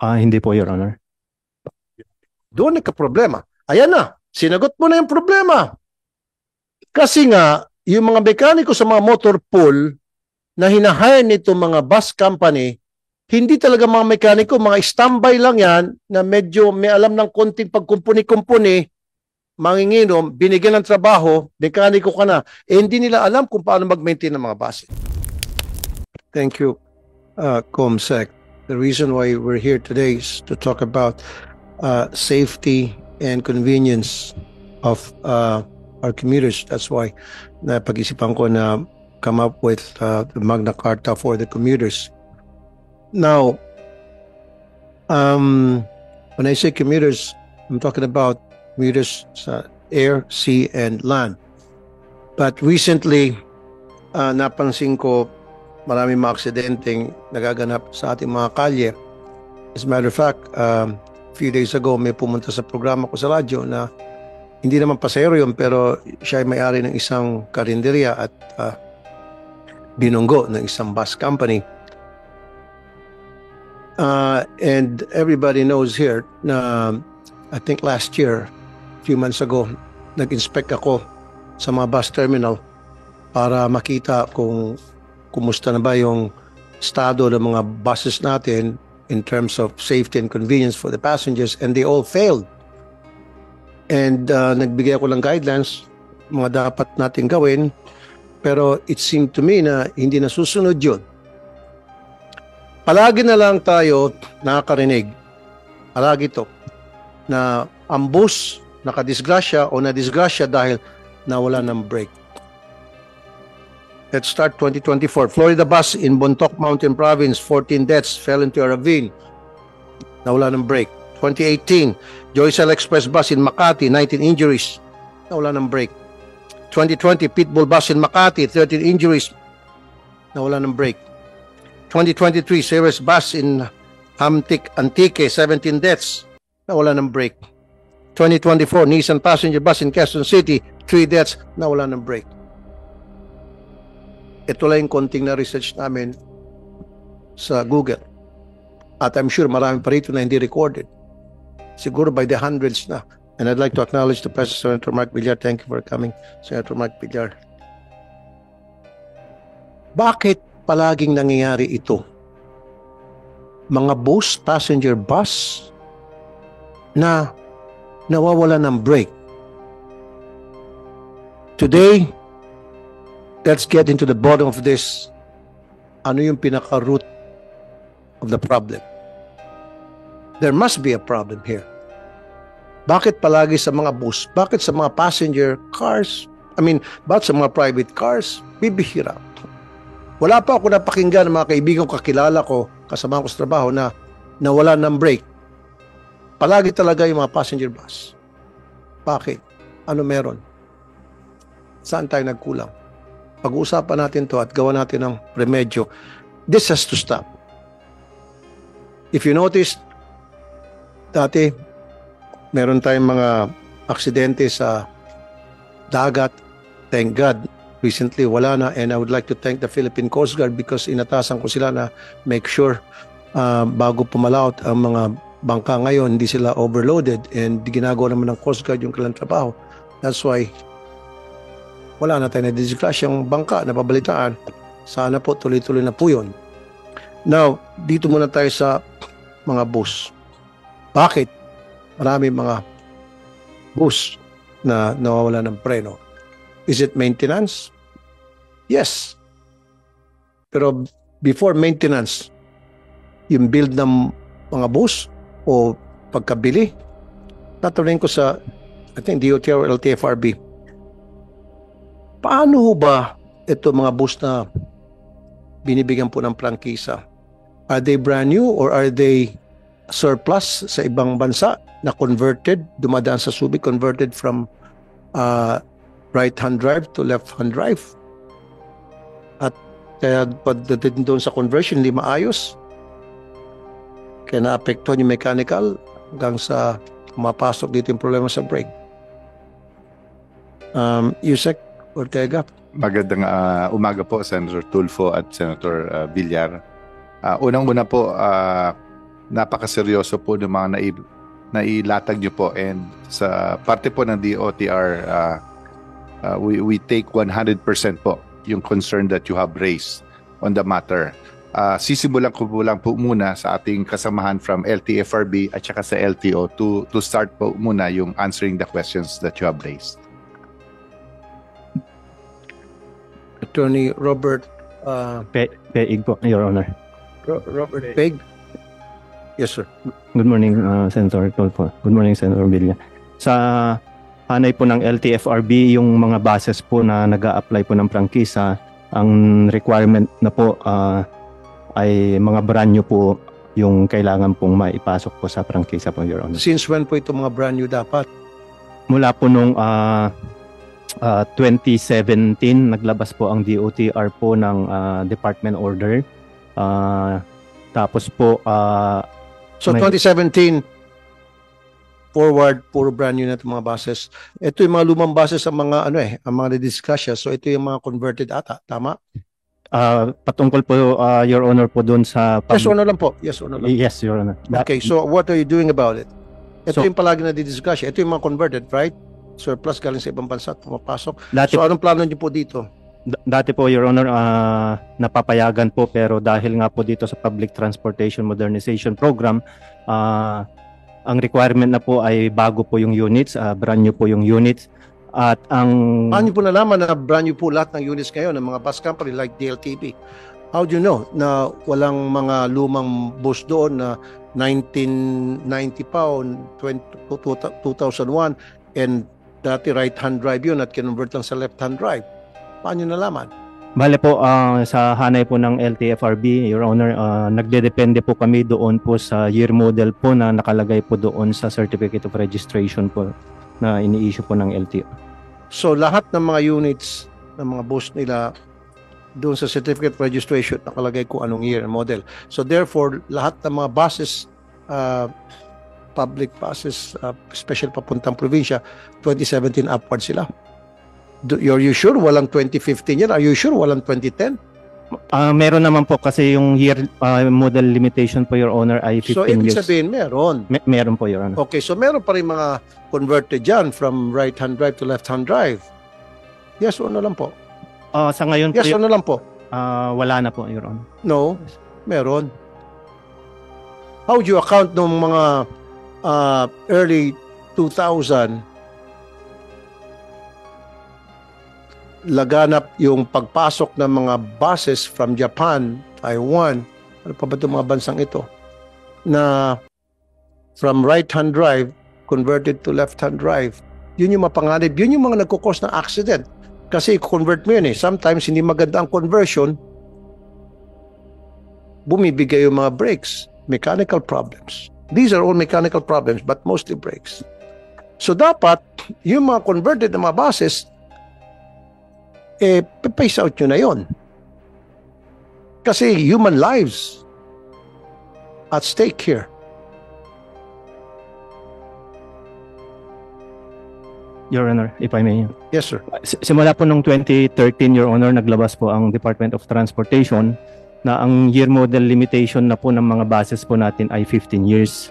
Hindi po, Your Honor. Doon nagka-problema. Ayan na, sinagot mo na yung problema. Kasi nga, yung mga mekaniko sa mga motor pool na hinahire nito mga bus company, hindi talaga mga mekaniko, mga standby lang yan na medyo may alam ng konting pagkumpuni-kumpuni, manginginom, binigyan ng trabaho, mekaniko ka na. Hindi nila alam kung paano mag-maintain ng mga bus. Thank you, Comsec. The reason why we're here today is to talk about safety and convenience of our commuters. That's why napag-isipan ko na come up with the Magna Carta for the commuters. Now, when I say commuters, I'm talking about commuters sa air, sea, and land. But recently, napansin ko maraming mga aksidenteng nagaganap sa ating mga kalye. As a matter of fact, a few days ago, may pumunta sa programa ko sa radyo na hindi naman pasahero yun, pero siya ay may-ari ng isang karinderya at binunggo ng isang bus company. And everybody knows here na I think last year, a few months ago, nag-inspect ako sa mga bus terminal para makita kung kumusta na ba yung estado ng mga buses natin in terms of safety and convenience for the passengers, and they all failed. And nagbigay ako ng guidelines, mga dapat natin gawin, pero it seemed to me na hindi nasusunod yun. Palagi na lang tayo nakakarinig, palagi to, na ang bus nakadisgrasya o nadisgrasya dahil nawala ng brake. Let's start 2024. Florida bus in Bontoc Mountain Province, 14 deaths, fell into a ravine. Nawala ng brake. 2018, Joycel Express bus in Makati, 19 injuries. Nawala ng brake. 2020, Pitbull bus in Makati, 13 injuries. Nawala ng brake. 2023, Ceres bus in Antique, 17 deaths. Nawala ng brake. 2024, Nissan passenger bus in Quezon City, 3 deaths. Nawala ng brake. Ito lang yung konting na research namin sa Google. At I'm sure marami pa rito na hindi recorded. Siguro by the hundreds na. And I'd like to acknowledge the President, Senator Mark Villar. Thank you for coming, Senator Mark Villar. Bakit palaging nangyayari ito? Mga bus, passenger bus, na nawawala ng brake. Today, let's get into the bottom of this. Ano yung pinaka-root of the problem? There must be a problem here. Bakit palagi sa mga bus? Bakit sa mga passenger cars? Bakit sa mga private cars? Bibihira. Wala pa ako napakinggan ng mga kaibigan kakilala ko, kasama ko sa trabaho na nawala ng brake. Palagi talaga yung mga passenger bus. Bakit? Ano meron? Saan tayo nagkulang? Pag-uusapan natin to at gawa natin ng remedyo. This has to stop. If you notice, dati, meron tayong mga aksidente sa dagat. Thank God, recently wala na. And I would like to thank the Philippine Coast Guard because inatasan ko sila na make sure bago pumalaot ang mga bangka ngayon, hindi sila overloaded. And ginagawa naman ng Coast Guard yung kailang trabaho. That's why wala na tayo na-disclash yung bangka na babalitaan. Sana po tuloy-tuloy na po yun. Now, dito muna tayo sa mga bus. Bakit? Marami mga bus na nawawala ng preno. Is it maintenance? Yes. Pero before maintenance, yung build ng mga bus o pagkabili, tatanungin ko sa, I think, DOT or LTFRB, paano ba ito mga bus na binibigyan po ng prangkisa? Are they brand new or are they surplus sa ibang bansa na converted, dumadaan sa Subic, converted from right-hand drive to left-hand drive? At kaya pagdating doon sa conversion, hindi maayos. Kaya naapektuhan yung mechanical hanggang sa mapasok dito yung problema sa brake. Yusek Ortega. Magandang umaga po, Senator Tulfo at Senator Villar. Unang-una po, napakaseryoso po ng mga nailatag nyo po, and sa parte po ng DOTR, we take 100% po yung concern that you have raised on the matter. Sisimulan ko po lang po muna sa ating kasamahan from LTFRB at saka sa LTO to start po muna yung answering the questions that you have raised. Attorney Robert Peig po, Your Honor. Robert Peg. Yes, sir. Good morning, Senator Tolfo. Good morning, Senator Villa. Sa hanay po ng LTFRB, yung mga bases po na nag-a-apply po ng prangkisa, ang requirement na po ay mga brand new po yung kailangan pong maipasok po sa prangkisa po, Your Honor. Since when po itong mga brand new dapat? Mula po nung 2017, naglabas po ang DOTR po ng department order. Tapos po So 2017 forward, puro brand new na itong mga buses. Ito yung mga lumang buses ang mga ang mga discuss. So ito yung mga converted ata, tama? Patungkol po, Your Honor, po doon sa... Yes or no lang po. Yes or no lang. Yes, Your Honor. Okay, so what are you doing about it? Ito So- yung palagi na di-discuss. Ito yung mga converted, right? Surplus galing sa ibang bansa at pumapasok. Dati, So anong plano niyo po dito? dati po, Your Honor, napapayagan po, pero dahil nga po dito sa Public Transportation Modernization Program, ang requirement na po ay bago po yung units, brand new po yung units. At ang... Paano niyo po nalaman na brand new po lahat ng units ngayon ng mga bus company like DLTV? How do you know na walang mga lumang bus doon na 1990 pa o 2001 and dati right-hand drive yun at kinonvert lang sa left-hand drive? Paano niyo nalaman? Bale po, sa hanay po ng LTFRB, Your Honor, nagdedepende po kami doon po sa year model po na nakalagay po doon sa Certificate of Registration po na ini-issue po ng LTO. So lahat ng mga units ng mga bus nila doon sa certificate of registration nakalagay kung anong year and model. So therefore, lahat ng mga buses, public buses, special papuntang probinsya, 2017 upward sila. Are you sure walang 2015 yan? Are you sure walang 2010? Meron naman po kasi yung year model limitation po, Your Honor, ay 15 So ibig years. sabihin meron. Meron po, Your Honor. Okay, so meron pa rin mga converted dyan from right-hand drive to left-hand drive. Yes o no lang po? Sa ngayon po, Yes o no lang po? wala na po, Your Honor. No, meron. How would you account ng mga early 2000 laganap yung pagpasok ng mga buses from Japan, Taiwan, ano pa ba itong mga bansang ito, na from right-hand drive converted to left-hand drive. Yun yung mapanganib. Yun yung mga nagkukos ng accident. Kasi convert mo yun eh. Sometimes hindi maganda ang conversion, bumibigay yung mga brakes. Mechanical problems. These are all mechanical problems but mostly brakes. So dapat, yung mga converted na mga buses, pace out nyo na yon. Kasi human lives at stake here. Your Honor, if I may. Yes, sir. Simula po nung 2013, Your Honor, naglabas po ang Department of Transportation na ang year model limitation na po ng mga buses po natin ay 15 years.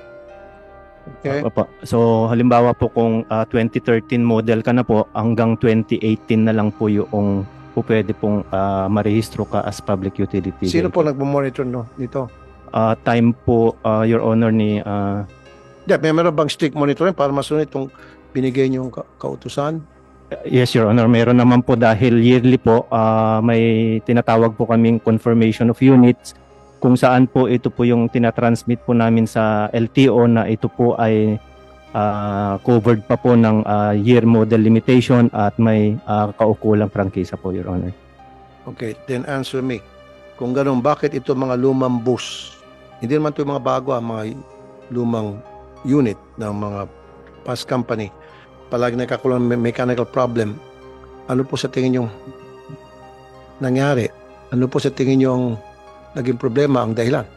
Okay. Opo. So halimbawa po kung 2013 model ka na po, hanggang 2018 na lang po yung po pwede pong marehistro ka as public utility. Sino po nagmo-monitor nito? Time po, Your Honor, ni... Meron bang strict monitoring para masunod itong binigay niyong kautusan? Yes, Your Honor. Meron naman po dahil yearly po, may tinatawag po kaming confirmation of units kung saan po ito po yung tinatransmit po namin sa LTO na ito po ay covered pa po ng year model limitation at may kaukulang prangkisa po, Your Honor. Okay, then answer me. Kung ganun, bakit ito mga lumang bus? Hindi naman ito yung mga bago, mga lumang unit ng mga bus company. Palagi nagkakaroon ng mechanical problem. Ano po sa tingin yung nangyari? Ano po sa tingin yung naging problema, ang dahilan?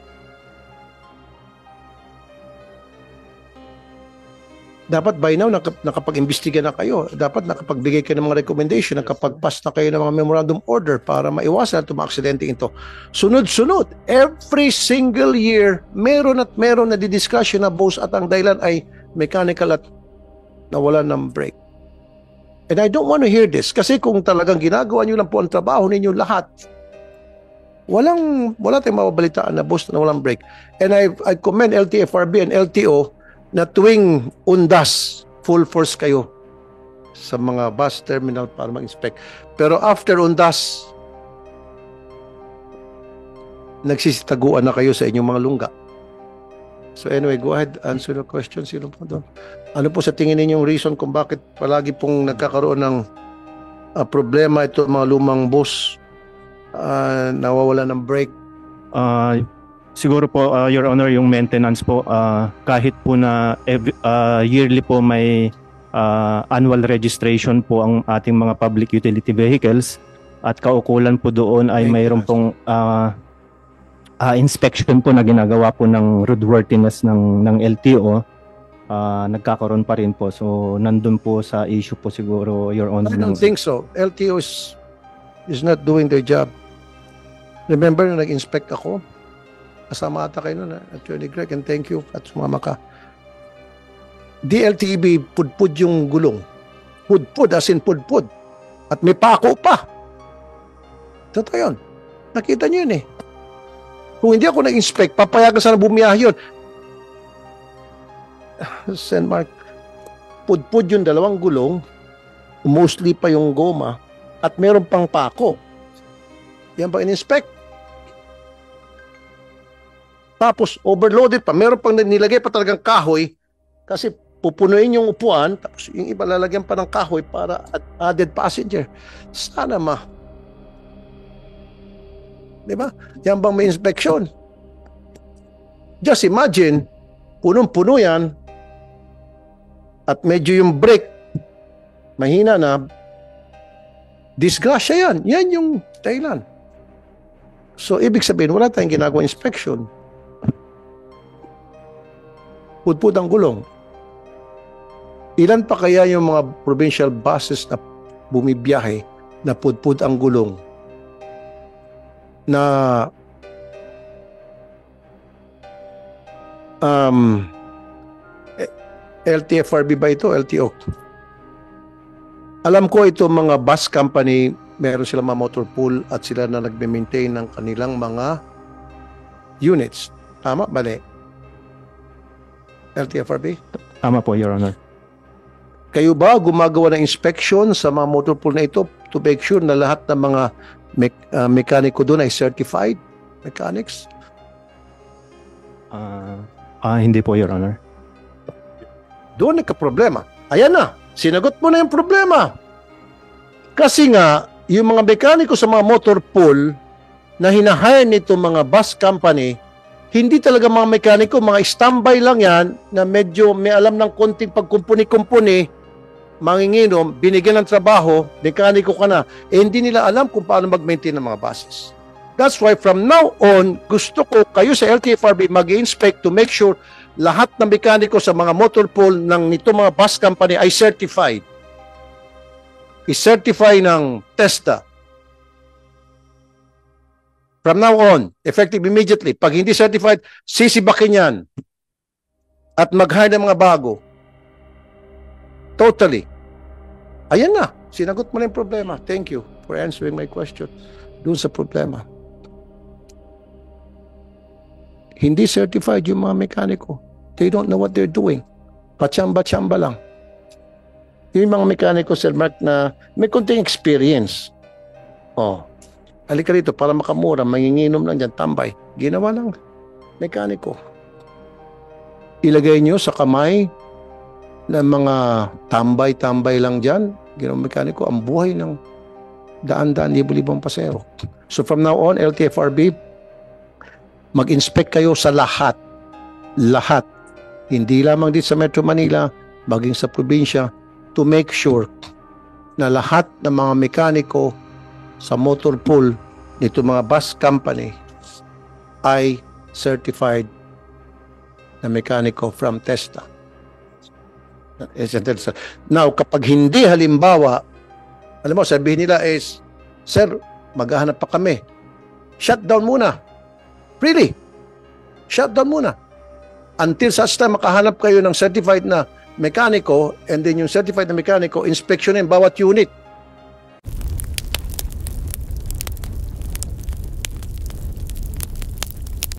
Dapat by now nakapag-imbestiga na kayo. Dapat nakapagbigay kayo ng mga recommendation, nakapag-pass na kayo ng mga memorandum order para maiwasan itong mga aksidente ito. Sunod-sunod, every single year, meron at meron na didiscussion na boss at ang dahilan ay mechanical at nawalan ng brake. And I don't want to hear this kasi kung talagang ginagawa nyo lang po ang trabaho ninyo lahat, wala tayong mababalitaan na boss na walang brake. And I commend LTFRB and LTO na tuwing undas, full force kayo sa mga bus terminal para mag-inspect. Pero after undas, nagsisitaguan na kayo sa inyong mga lungga. So anyway, go ahead, answer the question. Sino po doon? Ano po sa tingin ninyong reason kung bakit palagi pong nagkakaroon ng problema ito mga lumang bus nawawala ng brake? Siguro po, Your Honor, yung maintenance po, kahit po na yearly po may annual registration po ang ating mga public utility vehicles at kaukulan po doon ay mayroon pong inspection po na ginagawa po ng roadworthiness ng LTO, nagkakaroon pa rin po. So, nandun po sa issue po siguro, Your Honor. I don't think so. LTO is not doing their job. Remember na nag-inspect ako? Kasama ata kayo nun, Attorney Greg, and thank you at sumama ka. DLTV, pudpud yung gulong. Pudpud, as in pudpud. At may pako pa. Totoo yun. Nakita nyo yun eh. Kung hindi ako nag-inspect, papayagan sana bumiyahe yun. Sen Mark, pudpud yung dalawang gulong, mostly pa yung goma, at meron pang pako. Yan ba in-inspect? Tapos overloaded pa. Meron pang nilagay pa talagang kahoy kasi pupunuin yung upuan tapos yung iba lalagyan pa ng kahoy para added passenger. Sana diba? Yan bang may inspection? Just imagine, punong-puno yan at medyo yung brake mahina na, disgrasya yan. Yan yung dahilan. So, ibig sabihin, wala tayong ginagawa inspection. Pudpud ang gulong. Ilan pa kaya yung mga provincial buses na bumibiyahe na pudpud ang gulong na LTFRB ba ito? LTO? Alam ko ito mga bus company, meron silang mga motor pool at sila na nagme-maintain ng kanilang mga units. Tama? Bali? LTFRB? Tama po, Your Honor. Kayo ba gumagawa ng inspection sa mga motor pool na ito to make sure na lahat ng mga mekaniko doon ay certified mechanics? Hindi po, Your Honor. Doon nagka-problema. Ayan na, sinagot mo na yung problema. Kasi nga, yung mga mekaniko sa mga motor pool na hinahire nito mga bus company, hindi talaga mga mekaniko, mga standby lang yan na medyo may alam ng konting pagkumpuni-kumpuni, manginginom, binigyan ng trabaho, mekaniko ka na, hindi nila alam kung paano mag-maintain ng mga buses. That's why from now on, gusto ko kayo sa LTFRB mag-inspect to make sure lahat ng mekaniko sa mga motor pool ng nito mga bus company ay certified. I-certify ng TESDA. From now on, effective immediately. Pag hindi certified, sisibakin yan. At mag-hire ng mga bago. Totally. Ayan na. Sinagot mo na yung problema. Thank you for answering my question. Doon sa problema. Hindi certified yung mga mekaniko. They don't know what they're doing. Pachamba-chamba lang. Yung mga mekaniko, Sir Mark, na may konting experience. Halika rito para makamura, manginginom lang dyan, tambay. Ginawa lang mekaniko. Ilagay nyo sa kamay ng mga tambay-tambay lang dyan, ginawa mekaniko, ang buhay ng daan-daan, libo-libong pasero. So from now on, LTFRB, mag-inspect kayo sa lahat. Lahat. Hindi lamang dito sa Metro Manila, maging sa probinsya, to make sure na lahat ng mga mekaniko sa motor pool nito mga bus company ay certified na mekaniko from TESDA. Now, kapag hindi halimbawa, alam mo, sabihin nila is, Sir, maghahanap pa kami. Shut down muna. Really? Shut down muna. Until such time makahanap kayo ng certified na mekaniko, and then yung certified na mekaniko, inspection bawat unit.